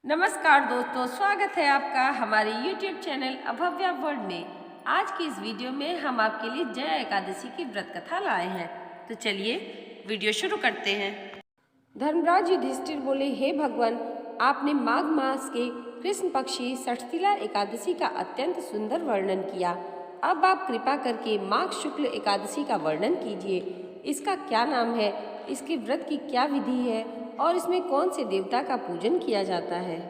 नमस्कार दोस्तों, स्वागत है आपका हमारे YouTube चैनल अभव्या वर्ल्ड में। आज की इस वीडियो में हम आपके लिए जया एकादशी की व्रत कथा लाए हैं। तो चलिए वीडियो शुरू करते हैं। धर्मराज युधिष्ठिर बोले, हे भगवान, आपने माघ मास के कृष्ण पक्षी षठतिला एकादशी का अत्यंत सुंदर वर्णन किया। अब आप कृपा करके माघ शुक्ल एकादशी का वर्णन कीजिए। इसका क्या नाम है, इसके व्रत की क्या विधि है और इसमें कौन से देवता का पूजन किया जाता है।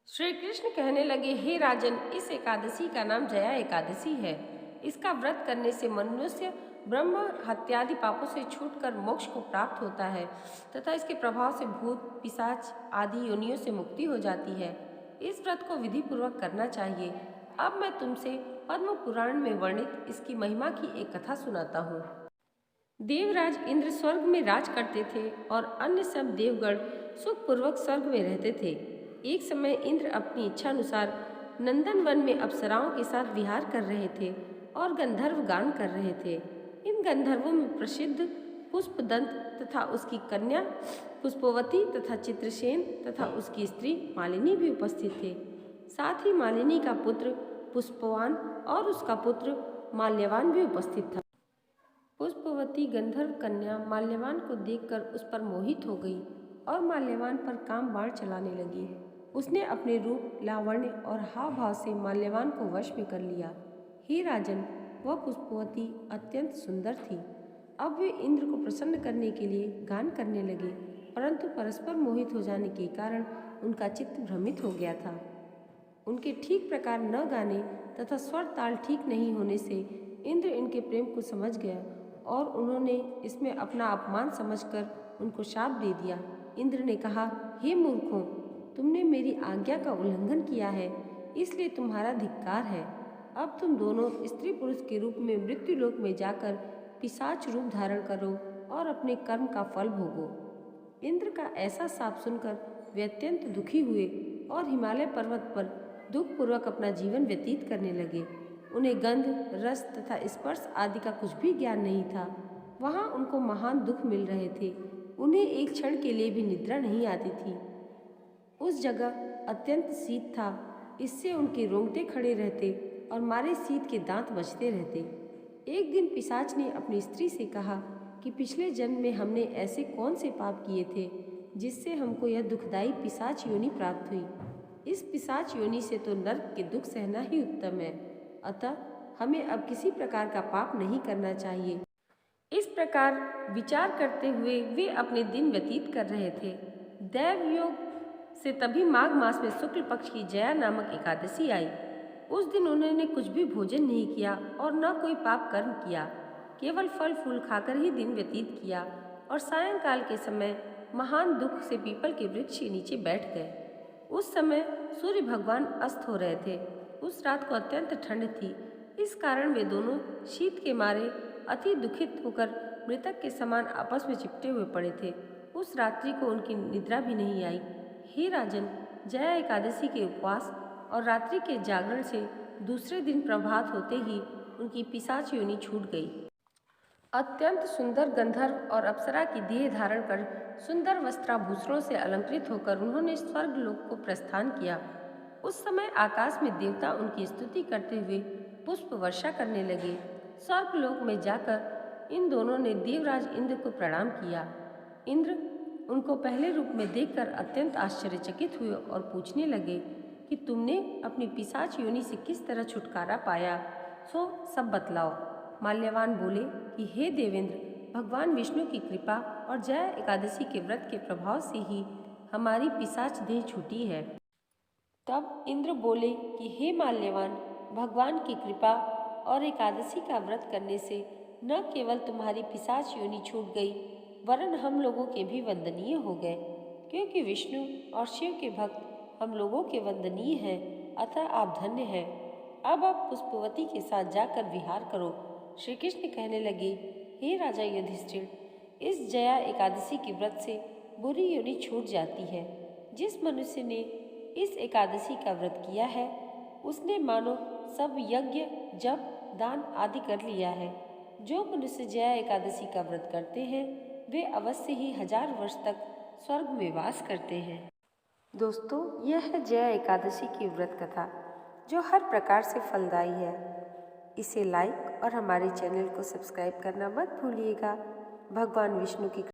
श्री कृष्ण कहने लगे, हे राजन, इस एकादशी का नाम जया एकादशी है। इसका व्रत करने से मनुष्य ब्रह्म हत्यादि पापों से छूटकर मोक्ष को प्राप्त होता है तथा इसके प्रभाव से भूत पिशाच आदि योनियों से मुक्ति हो जाती है। इस व्रत को विधि पूर्वक करना चाहिए। अब मैं तुमसे पद्म पुराण में वर्णित इसकी महिमा की एक कथा सुनाता हूँ। देवराज इंद्र स्वर्ग में राज करते थे और अन्य सब देवगण सुखपूर्वक स्वर्ग में रहते थे। एक समय इंद्र अपनी इच्छानुसार नंदन वन में अप्सराओं के साथ विहार कर रहे थे और गंधर्व गान कर रहे थे। इन गंधर्वों में प्रसिद्ध पुष्पदंत तथा उसकी कन्या पुष्पवती तथा चित्रसेन तथा उसकी स्त्री मालिनी भी उपस्थित थे। साथ ही मालिनी का पुत्र पुष्पवान और उसका पुत्र माल्यवान भी उपस्थित था। पुष्पवती गंधर्व कन्या माल्यवान को देखकर उस पर मोहित हो गई और माल्यवान पर काम बाण चलाने लगी। उसने अपने रूप, लावण्य और हाव भाव से माल्यवान को वश में कर लिया। हे राजन, वह पुष्पवती अत्यंत सुंदर थी। अब वे इंद्र को प्रसन्न करने के लिए गान करने लगे, परंतु परस्पर मोहित हो जाने के कारण उनका चित्त भ्रमित हो गया था। उनके ठीक प्रकार न गाने तथा स्वर ताल ठीक नहीं होने से इंद्र इनके प्रेम को समझ गया और उन्होंने इसमें अपना अपमान समझकर उनको शाप दे दिया। इंद्र ने कहा, हे मूर्खों, तुमने मेरी आज्ञा का उल्लंघन किया है, इसलिए तुम्हारा धिक्कार है। अब तुम दोनों स्त्री पुरुष के रूप में मृत्युलोक में जाकर पिशाच रूप धारण करो और अपने कर्म का फल भोगो। इंद्र का ऐसा शाप सुनकर वे अत्यंत दुखी हुए और हिमालय पर्वत पर दुखपूर्वक अपना जीवन व्यतीत करने लगे। उन्हें गंध, रस तथा स्पर्श आदि का कुछ भी ज्ञान नहीं था। वहाँ उनको महान दुख मिल रहे थे। उन्हें एक क्षण के लिए भी निद्रा नहीं आती थी। उस जगह अत्यंत शीत था, इससे उनके रोंगटे खड़े रहते और मारे शीत के दांत बजते रहते। एक दिन पिशाच ने अपनी स्त्री से कहा कि पिछले जन्म में हमने ऐसे कौन से पाप किए थे जिससे हमको यह दुखदायी पिशाच योनि प्राप्त हुई। इस पिशाच योनि से तो नरक के दुख सहना ही उत्तम है, अतः हमें अब किसी प्रकार का पाप नहीं करना चाहिए। इस प्रकार विचार करते हुए वे अपने दिन व्यतीत कर रहे थे। दैव योग से तभी माघ मास में शुक्ल पक्ष की जया नामक एकादशी आई। उस दिन उन्होंने कुछ भी भोजन नहीं किया और न कोई पाप कर्म किया, केवल फल फूल खाकर ही दिन व्यतीत किया और सायंकाल के समय महान दुख से पीपल के वृक्ष के नीचे बैठ गए। उस समय सूर्य भगवान अस्त हो रहे थे। उस रात को अत्यंत ठंड थी, इस कारण वे दोनों शीत के मारे अति दुखित होकर मृतक के समान आपस में चिपटे हुए पड़े थे। उस रात्रि को उनकी निद्रा भी नहीं आई। हे राजन, जया एकादशी के उपवास और रात्रि के जागरण से दूसरे दिन प्रभात होते ही उनकी पिशाच योनि छूट गई। अत्यंत सुंदर गंधर्व और अप्सरा की देह धारण कर सुंदर वस्त्राभूषणों से अलंकृत होकर उन्होंने स्वर्ग लोक को प्रस्थान किया। उस समय आकाश में देवता उनकी स्तुति करते हुए पुष्प वर्षा करने लगे। स्वर्ग लोक में जाकर इन दोनों ने देवराज इंद्र को प्रणाम किया। इंद्र उनको पहले रूप में देखकर अत्यंत आश्चर्यचकित हुए और पूछने लगे कि तुमने अपनी पिशाच योनि से किस तरह छुटकारा पाया, सो सब बतलाओ। माल्यवान बोले कि हे देवेंद्र, भगवान विष्णु की कृपा और जया एकादशी के व्रत के प्रभाव से ही हमारी पिशाच देह छूटी है। तब इंद्र बोले कि हे माल्यवान, भगवान की कृपा और एकादशी का व्रत करने से न केवल तुम्हारी पिशाच योनि छूट गई, वरन हम लोगों के भी वंदनीय हो गए, क्योंकि विष्णु और शिव के भक्त हम लोगों के वंदनीय हैं, अतः आप धन्य हैं। अब आप पुष्पवती के साथ जाकर विहार करो। श्री कृष्ण कहने लगे, हे राजा युधिष्ठिर, इस जया एकादशी के व्रत से बुरी योनि छूट जाती है। जिस मनुष्य ने इस एकादशी का व्रत किया है, उसने मानो सब यज्ञ, जप, दान आदि कर लिया है। जो मनुष्य जया एकादशी का व्रत करते हैं, वे अवश्य ही 1000 वर्ष तक स्वर्ग में वास करते हैं। दोस्तों, यह है जया एकादशी की व्रत कथा जो हर प्रकार से फलदायी है। इसे लाइक और हमारे चैनल को सब्सक्राइब करना मत भूलिएगा। भगवान विष्णु की